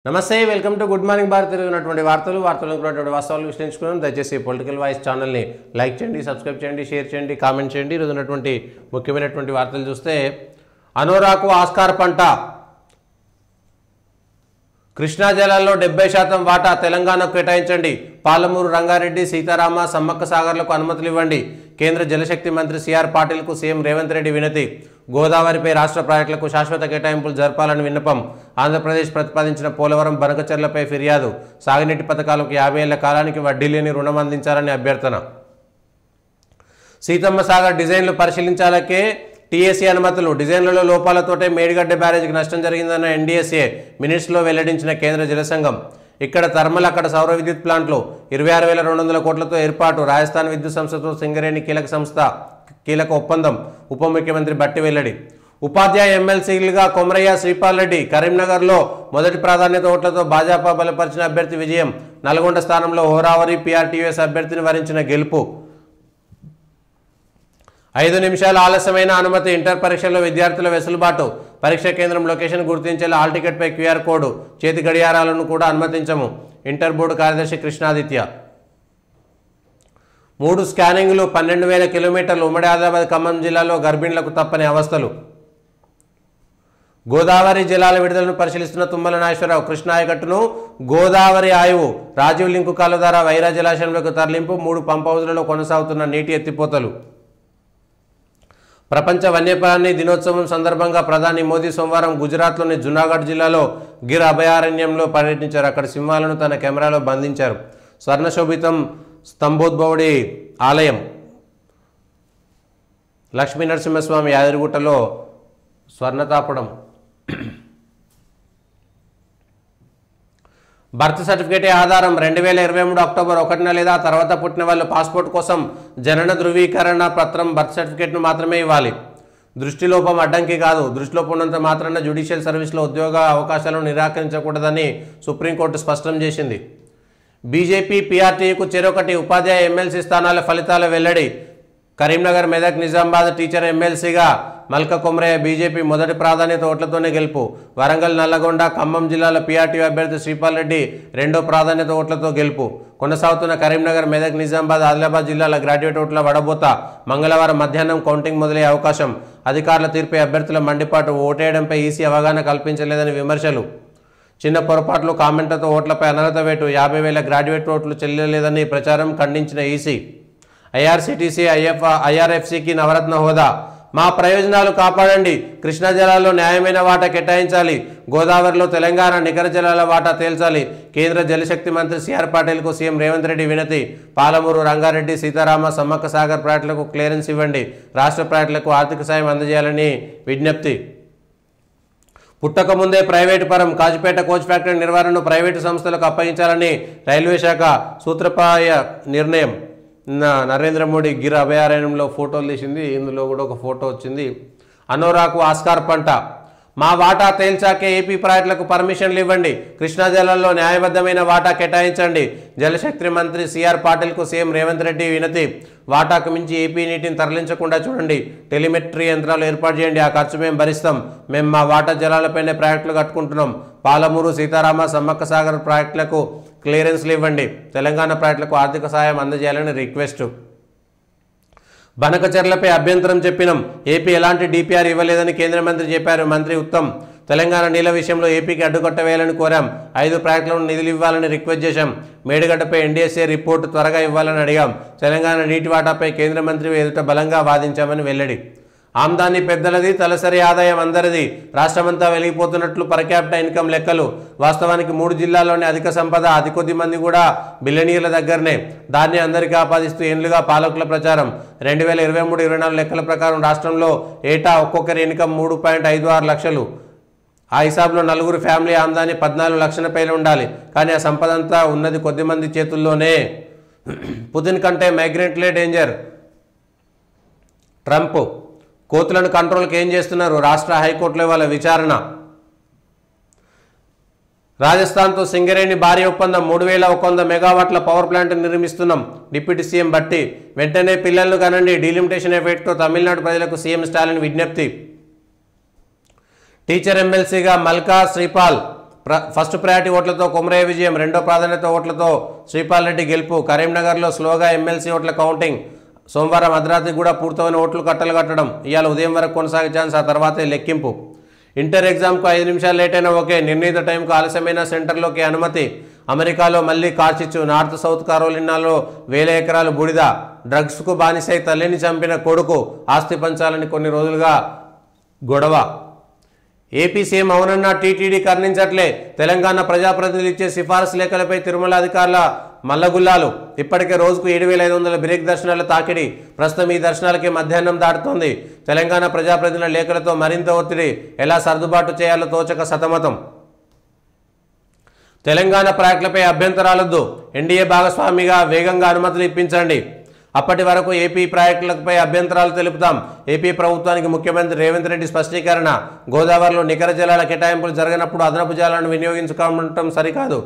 నమస్తే welcome to good morning Bharat తిరుగుతున్నటువంటి వార్తలు వాస్తవాలు విశ్లేషించుకున్నాం. దయచేసి పొలిటికల్ వాయిస్ ఛానల్ని లైక్ చేయండి, సబ్స్క్రైబ్ చేయండి, షేర్ చేయండి, కామెంట్ చేయండి. ఈరోజు ఉన్నటువంటి ముఖ్యమైనటువంటి వార్తలు చూస్తే అనోరాకు ఆస్కార్ పంట, కృష్ణా జలాల్లో 70% వాటా తెలంగాణకు కేటాయించండి. పాలమూరు రంగారెడ్డి, సీతారామ, సమ్మక్క సాగర్లకు అనుమతులు ఇవ్వండి. కేంద్ర జలశక్తి మంత్రి సిఆర్ పాటిల్కు సీఎం రేవంత్ రెడ్డి వినతి. గోదావరిపై రాష్ట్ర ప్రాజెక్టులకు శాశ్వత కేటాయింపులు జరపాలని విన్నపం. ఆంధ్రప్రదేశ్ ప్రతిపాదించిన పోలవరం బనకచెర్లపై ఫిర్యాదు. సాగునీటి పథకాలకు 50 ఏళ్ల కాలానికి వడ్డీ లేని రుణం అందించాలని అభ్యర్థన. సీతమ్మ సాగర్ డిజైన్లు పరిశీలించాలకే టీఎస్సీ అనుమతులు. డిజైన్లలో లోపాలతోటే మేడిగడ్డ బ్యారేజీకి నష్టం జరిగిందన్న ఎన్డీఎస్ఏ మినిట్స్లో వెల్లడించిన కేంద్ర జలసంఘం. ఇక్కడ థర్మల్, అక్కడ సౌర విద్యుత్ ప్లాంట్లు 26,200 కోట్లతో ఏర్పాటు. రాజస్థాన్ విద్యుత్ సంస్థతో సింగరేణి కీలక ఒప్పందం. ఉప ముఖ్యమంత్రి బట్టి వెల్లడి. ఉపాధ్యాయ ఎమ్మెల్సీలుగా కొమరయ్య, శ్రీపాల్ రెడ్డి. కరీంనగర్లో మొదటి ప్రాధాన్యత ఓట్లతో భాజపా బలపరిచిన అభ్యర్థి విజయం. నల్గొండ స్థానంలో హోరావరి పీఆర్టీఎస్ అభ్యర్థిని వరించిన గెలుపు. 5 నిమిషాల ఆలస్యమైన అనుమతి. ఇంటర్ పరీక్షల్లో విద్యార్థుల వెసులుబాటు. పరీక్ష కేంద్రం లొకేషన్ గుర్తించేలా హాల్ టికెట్పై క్యూఆర్ కోడ్. చేతి గడియారాలను కూడా అనుమతించము. ఇంటర్ బోర్డు కార్యదర్శి కృష్ణాదిత్య. 3 స్కానింగ్లు, 12,000 కిలోమీటర్లు. ఉమ్మడి ఆదిలాబాద్, ఖమ్మం జిల్లాలో గర్భిణులకు తప్పని అవస్థలు. గోదావరి జలాల విడుదలను పరిశీలిస్తున్న తుమ్మల నాగేశ్వరరావు. కృష్ణా ఆయకట్టును గోదావరి ఆయువు. రాజీవ్ లింకు కాలువ ద్వారా వైరా జలాశయంలోకి తరలింపు. 3 పంప్ హౌజులలో కొనసాగుతున్న నీటి ఎత్తిపోతలు. ప్రపంచ వన్యప్రాణి దినోత్సవం సందర్భంగా ప్రధాని మోదీ సోమవారం గుజరాత్లోని జునాగఢ్ జిల్లాలో గిర్ అభయారణ్యంలో పర్యటించారు. అక్కడ సింహాలను తన కెమెరాలో బంధించారు. స్వర్ణశోభితం స్తంభోద్భవుడి ఆలయం. లక్ష్మీ నరసింహస్వామి యాదగిరిగుట్టలో స్వర్ణతాపడం. బర్త్ సర్టిఫికేటే ఆధారం. 2023 అక్టోబర్ 1న లేదా తర్వాత పుట్టిన వాళ్ళు పాస్పోర్ట్ కోసం జనన ధృవీకరణ పత్రం, బర్త్ సర్టిఫికేట్ను మాత్రమే ఇవ్వాలి. దృష్టిలోపం అడ్డంకి కాదు. దృష్టిలోపం ఉన్నంత మాత్రాన జ్యుడిషియల్ సర్వీస్లో ఉద్యోగ అవకాశాలను నిరాకరించకూడదని సుప్రీంకోర్టు స్పష్టం చేసింది. బీజేపీ పీఆర్టీయూకు చెరొకటి. ఉపాధ్యాయ ఎమ్మెల్సీ స్థానాల ఫలితాల వెల్లడి. కరీంనగర్, మెదక్, నిజామాబాద్ టీచర్ ఎమ్మెల్సీగా మల్క కొమరయ్య బీజేపీ మొదటి ప్రాధాన్యత ఓట్లతోనే గెలుపు. వరంగల్, నల్లగొండ, ఖమ్మం జిల్లాల పీఆర్టీయూ అభ్యర్థి శ్రీపాల్ రెడ్డి రెండో ప్రాధాన్యత ఓట్లతో గెలుపు. కొనసాగుతున్న కరీంనగర్, మెదక్, నిజామాబాద్, ఆదిలాబాద్ జిల్లాల గ్రాడ్యుయేట్ ఓట్ల వడబోత. మంగళవారం మధ్యాహ్నం కౌంటింగ్ మొదలయ్యే అవకాశం. అధికారుల తీర్పై అభ్యర్థుల మండిపాటు. ఓటేయడంపై ఈసీ అవగాహన కల్పించలేదని విమర్శలు. చిన్న పొరపాట్లు, కామెంట్లతో ఓట్లపై అనర్హత వేటు. 50,000 గ్రాడ్యుయేట్ ఓట్లు చెల్లలేదని ప్రచారం ఖండించిన ఈసీ. ఐఆర్సీటీసీ, ఐఆర్ఎఫ్సీకి నవరత్న హోదా. మా ప్రయోజనాలు కాపాడండి. కృష్ణా జలాల్లో న్యాయమైన వాటా కేటాయించాలి. గోదావరిలో తెలంగాణ నికర జలాల వాటా తేల్చాలి. కేంద్ర జలశక్తి మంత్రి సిఆర్ పాటిల్కు సీఎం రేవంత్ రెడ్డి వినతి. పాలమూరు రంగారెడ్డి, సీతారామ, సమ్మక్క సాగర్ ప్రాజెక్టులకు క్లియరెన్స్ ఇవ్వండి. రాష్ట్ర ప్రాజెక్టులకు ఆర్థిక సాయం అందజేయాలని విజ్ఞప్తి. పుట్టక ముందే ప్రైవేటు పరం. కాజిపేట కోచ్ ఫ్యాక్టరీ నిర్వహణను ప్రైవేటు సంస్థలకు అప్పగించాలని రైల్వే శాఖ సూత్రప్రాయ నిర్ణయం. నరేంద్ర మోడీ గిర్ అభయారణ్యంలో ఫోటోలు తీసింది. ఇందులో కూడా ఒక ఫోటో వచ్చింది. అనోరాకు ఆస్కార్ పంట. మా వాటా తేల్చాకే ఏపీ ప్రాజెక్టులకు పర్మిషన్లు ఇవ్వండి. కృష్ణా జలాల్లో న్యాయబద్ధమైన వాటా కేటాయించండి. జలశక్తి మంత్రి సిఆర్ పాటిల్కు సీఎం రేవంత్ రెడ్డి వినతి. వాటాకు మించి ఏపీ నీటిని తరలించకుండా చూడండి. టెలిమెట్రీ యంత్రాలు ఏర్పాటు చేయండి. ఆ ఖర్చు మేము భరిస్తాం. మేము మా వాటా జలాలపైనే ప్రాజెక్టులు కట్టుకుంటున్నాం. పాలమూరు, సీతారామ, సమ్మక్క సాగర్ ప్రాజెక్టులకు క్లియరెన్స్లు ఇవ్వండి. తెలంగాణ ప్రాజెక్టులకు ఆర్థిక సాయం అందజేయాలని రిక్వెస్ట్. బనకచెర్లపై అభ్యంతరం చెప్పినాం. ఏపీ ఎలాంటి డిపిఆర్ ఇవ్వలేదని కేంద్ర మంత్రి చెప్పారు. మంత్రి ఉత్తమ్. తెలంగాణ నీళ్ల విషయంలో ఏపీకి అడ్డుకట్ట వేయాలని కోరాం. 5 ప్రాజెక్టులను నిధులు ఇవ్వాలని రిక్వెస్ట్ చేశాం. మేడిగడ్డపై ఎన్డీఎస్ఏ రిపోర్టు త్వరగా ఇవ్వాలని అడిగాం. తెలంగాణ నీటి వాటాపై కేంద్ర మంత్రి ఎదుట బలంగా వాదించామని వెల్లడి. ఆమ్దాని పెద్దలది, తలసరి ఆదాయం అందరిది. రాష్ట్రమంతా వెలిగిపోతున్నట్లు పర్ క్యాపిటా ఇన్కమ్ లెక్కలు. వాస్తవానికి 3 జిల్లాల్లోని అధిక సంపద, అతి కొద్ది మంది కూడా బిలియనీర్ల దగ్గరనే. దాన్ని అందరికీ ఆపాదిస్తూ ఏళ్లుగా పాలకుల ప్రచారం. 2023-24 లెక్కల ప్రకారం రాష్ట్రంలో ఏటా ఒక్కొక్కరి ఇన్కమ్ 3.56 లక్షలు. ఆ హిసాబ్లో 4 ఫ్యామిలీ ఆమ్దాని 14 లక్షల పైన ఉండాలి. కానీ ఆ సంపద అంతా ఉన్నది కొద్ది మంది చేతుల్లోనే. పుతిన్ కంటే మైగ్రెంట్లే డేంజర్. ట్రంప్. కోతులను కంట్రోల్కి ఏం చేస్తున్నారు? రాష్ట్ర హైకోర్టులో వాళ్ళ విచారణ. రాజస్థాన్తో సింగరేణి భారీ ఒప్పందం. 3,100 మెగావాట్ల పవర్ ప్లాంట్ నిర్మిస్తున్నాం. డిప్యూటీ సీఎం బట్టి. వెంటనే పిల్లలను కనండి. డీలిమిటేషన్ ఎఫెక్ట్తో తమిళనాడు ప్రజలకు సీఎం స్టాలిన్ విజ్ఞప్తి. టీచర్ ఎమ్మెల్సీగా మల్కా, శ్రీపాల్. ఫస్ట్ ప్రయారిటీ ఓట్లతో కొమరయ్య విజయం, రెండో ప్రాధాన్యత ఓట్లతో శ్రీపాల్ రెడ్డి గెలుపు. కరీంనగర్లో స్లోగా ఎమ్మెల్సీ ఓట్ల కౌంటింగ్. సోమవారం అర్ధరాత్రి కూడా పూర్తయిన ఓట్లు కట్టలు కట్టడం. ఇవాళ ఉదయం వరకు కొనసాగే ఛాన్స్, ఆ తర్వాతే లెక్కింపు. ఇంటర్ ఎగ్జామ్కు 5 నిమిషాలు లేట్ అయినా ఓకే, నిర్ణీత టైంకు ఆలస్యమైన సెంటర్లోకి అనుమతి. అమెరికాలో మళ్లీ కార్చిచ్చు. నార్త్ సౌత్ కరోలినాలో 1000 ఎకరాలు బూడిద. డ్రగ్స్కు బానిసై తల్లిని చంపిన కొడుకు ఆస్తి పంచాలని కొన్ని రోజులుగా గొడవ. ఏపీ సీఎం అవునన్న టీటీడీ కర్ణించట్లే. తెలంగాణ ప్రజాప్రతినిధులు ఇచ్చే సిఫారసు లేఖలపై తిరుమల అధికారుల మల్లగుల్లాలు. ఇప్పటికే రోజుకు 7,500 బ్రేక్ దర్శనాల తాకిడి. ప్రస్తుతం ఈ దర్శనాలకి మధ్యాహ్నం దాటుతోంది. తెలంగాణ ప్రజాప్రతినిధుల లేఖలతో మరింత ఒత్తిడి. ఎలా సర్దుబాటు చేయాలో తోచక సతమతం. తెలంగాణ ప్రాజెక్టులపై అభ్యంతరాలొద్దు, ఎన్డీఏ భాగస్వామిగా వేగంగా అనుమతులు ఇప్పించండి. అప్పటి వరకు ఏపీ ప్రాజెక్టులపై అభ్యంతరాలు తెలుపుతాం. ఏపీ ప్రభుత్వానికి ముఖ్యమంత్రి రేవంత్ రెడ్డి స్పష్టీకరణ. గోదావరిలో నికర జలాల కేటాయింపులు జరగనప్పుడు అదనపు జలాలను వినియోగించుకోవడం సరికాదు.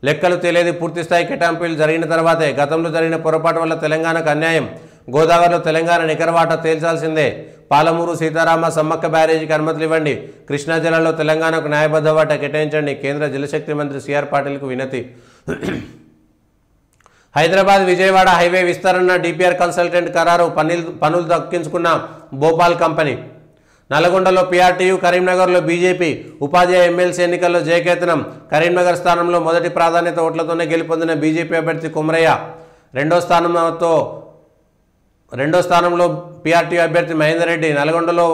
లెక్కలు తెలియదు. పూర్తిస్థాయి కేటాయింపులు జరిగిన తర్వాతే. గతంలో జరిగిన పొరపాటు వల్ల తెలంగాణకు అన్యాయం. గోదావరిలో తెలంగాణ నికర వాటా తేల్చాల్సిందే. పాలమూరు సీతారామ సమ్మక్క బ్యారేజీకి అనుమతులు ఇవ్వండి. కృష్ణా జిల్లాలో తెలంగాణకు న్యాయబద్ధ వాటా కేటాయించండి. కేంద్ర జలశక్తి మంత్రి సిఆర్ పాటిల్కు వినతి. హైదరాబాద్ విజయవాడ హైవే విస్తరణ డిపిఆర్ కన్సల్టెంట్ ఖరారు. పనులు దక్కించుకున్న భోపాల్ కంపెనీ. నల్గొండలో పీఆర్టీయూ, కరీంనగర్లో బీజేపీ. ఉపాధ్యాయ ఎమ్మెల్సీ ఎన్నికల్లో జయకేతనం. కరీంనగర్ స్థానంలో మొదటి ప్రాధాన్యత ఓట్లతోనే గెలుపొందిన బీజేపీ అభ్యర్థి కుమరయ్య. రెండో స్థానంలో పీఆర్టీయూ అభ్యర్థి మహేందర్ రెడ్డి. నల్గొండలో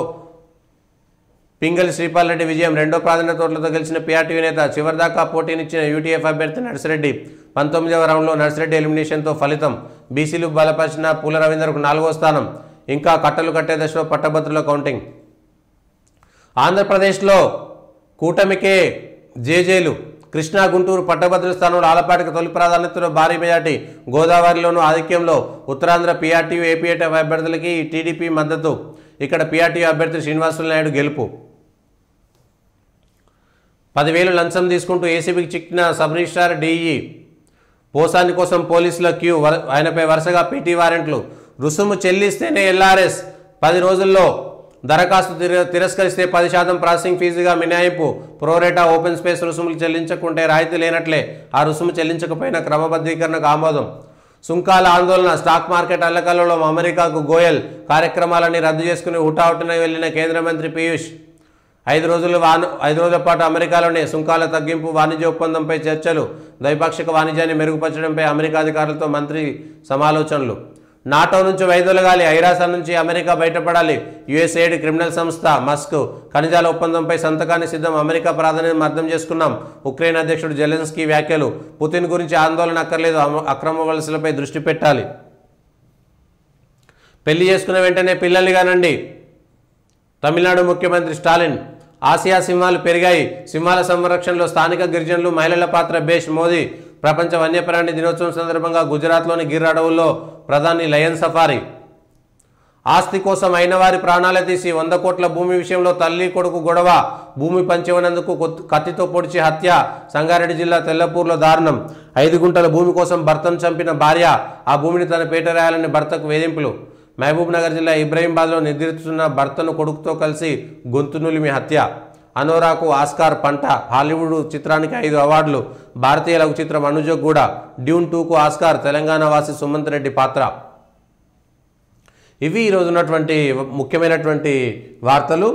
పింగళి శ్రీపాల్ రెడ్డి విజయం. రెండో ప్రాధాన్యత ఓట్లతో గెలిచిన పీఆర్టీయూ నేత. చివరిదాకా పోటీనిచ్చిన యూటీఎఫ్ అభ్యర్థి నర్సిరెడ్డి. 19వ రౌండ్లో నర్సిరెడ్డి ఎలిమినేషన్తో ఫలితం. బీసీలు బలపరిచిన పూల రవీందర్కు 4వ స్థానం. ఇంకా కట్టలు కట్టే దశలో పట్టభద్రుల కౌంటింగ్. ఆంధ్రప్రదేశ్లో కూటమికే జేజేలు. కృష్ణా, గుంటూరు పట్టభద్రుల స్థానంలో ఆలపాటికి తొలి ప్రాధాన్యతలో భారీ మెజార్టీ. గోదావరిలోనూ ఆధిక్యంలో. ఉత్తరాంధ్ర పీఆర్టీయూ, ఏపీఏటీఎఫ్ అభ్యర్థులకి టీడీపీ మద్దతు. ఇక్కడ పీఆర్టీయూ అభ్యర్థి శ్రీనివాసులు నాయుడు గెలుపు. 10,000 లంచం తీసుకుంటూ ఏసీబీకి చిక్కిన సబ్ రిజిస్ట్రార్ డీఈ. పోసాని కోసం పోలీసుల క్యూ. ఆయనపై వరుసగా పీటీ వారెంట్లు. రుసుము చెల్లిస్తేనే ఎల్ఆర్ఎస్. 10 రోజుల్లో దరఖాస్తు తిరస్కరిస్తే 10% ప్రాసెసింగ్ ఫీజుగా మినహాయింపు. ప్రోరేటా ఓపెన్ స్పేస్ రుసుములు చెల్లించకుంటే రాయితీ లేనట్లే. ఆ రుసుము చెల్లించకపోయినా క్రమబద్ధీకరణకు ఆమోదం. సుంకాల ఆందోళన. స్టాక్ మార్కెట్ అల్లకల్లోలం. అమెరికాకు గోయల్. కార్యక్రమాలన్నీ రద్దు చేసుకుని హుటాహుటిన వెళ్లిన కేంద్ర మంత్రి పీయూష్. 5 రోజుల పాటు అమెరికాలోనే సుంకాల తగ్గింపు, వాణిజ్య ఒప్పందంపై చర్చలు. ద్వైపాక్షిక వాణిజ్యాన్ని మెరుగుపరచడంపై అమెరికా అధికారులతో మంత్రి సమాలోచనలు. నాటో నుంచి వైదొలగాలి. ఐరాస నుంచి అమెరికా బయటపడాలి. యుఎస్ఏడ్ క్రిమినల్ సంస్థ మస్క్. ఖనిజాల ఒప్పందంపై సంతకాన్ని సిద్ధం. అమెరికా ప్రాధాన్యతను అర్థం చేసుకున్నాం. ఉక్రెయిన్ అధ్యక్షుడు జెలెన్స్కీ వ్యాఖ్యలు. పుతిన్ గురించి ఆందోళన అక్కర్లేదు, అక్రమ వలసలపై దృష్టి పెట్టాలి. పెళ్లి చేసుకున్న వెంటనే పిల్లల్ని కానండి. తమిళనాడు ముఖ్యమంత్రి స్టాలిన్. ఆసియా సింహాలు పెరిగాయి. సింహాల సంరక్షణలో స్థానిక గిరిజనులు, మహిళల పాత్ర బేష్. మోదీ. ప్రపంచ వన్యప్రాణి దినోత్సవం సందర్భంగా గుజరాత్లోని గిర్ అడవుల్లో ప్రధాని లయన్ సఫారీ. ఆస్తి కోసం అయిన వారి ప్రాణాలే తీసి 100 కోట్ల భూమి విషయంలో తల్లి కొడుకు గొడవ. భూమి పంచివనందుకు కత్తితో పొడిచి హత్య. సంగారెడ్డి జిల్లా తెల్లపూర్లో దారుణం. 5 గుంటల భూమి కోసం భర్తను చంపిన భార్య. ఆ భూమిని తన పేట రాయాలని భర్తకు వేధింపులు. మహబూబ్ నగర్ జిల్లా ఇబ్రహీంబాద్లో నిద్రిస్తున్న భర్తను కొడుకుతో కలిసి గొంతు నులిమి హత్య. అనోరాకు ఆస్కార్ పంట. హాలీవుడ్ చిత్రానికి 5 అవార్డులు. భారతీయ లఘు చిత్రం అనుజోగ్ కూడా. Dune 2కు Oscar. తెలంగాణ వాసి సుమంత్ రెడ్డి పాత్ర. ఇవి ఈరోజు ఉన్నటువంటి ముఖ్యమైనటువంటి వార్తలు.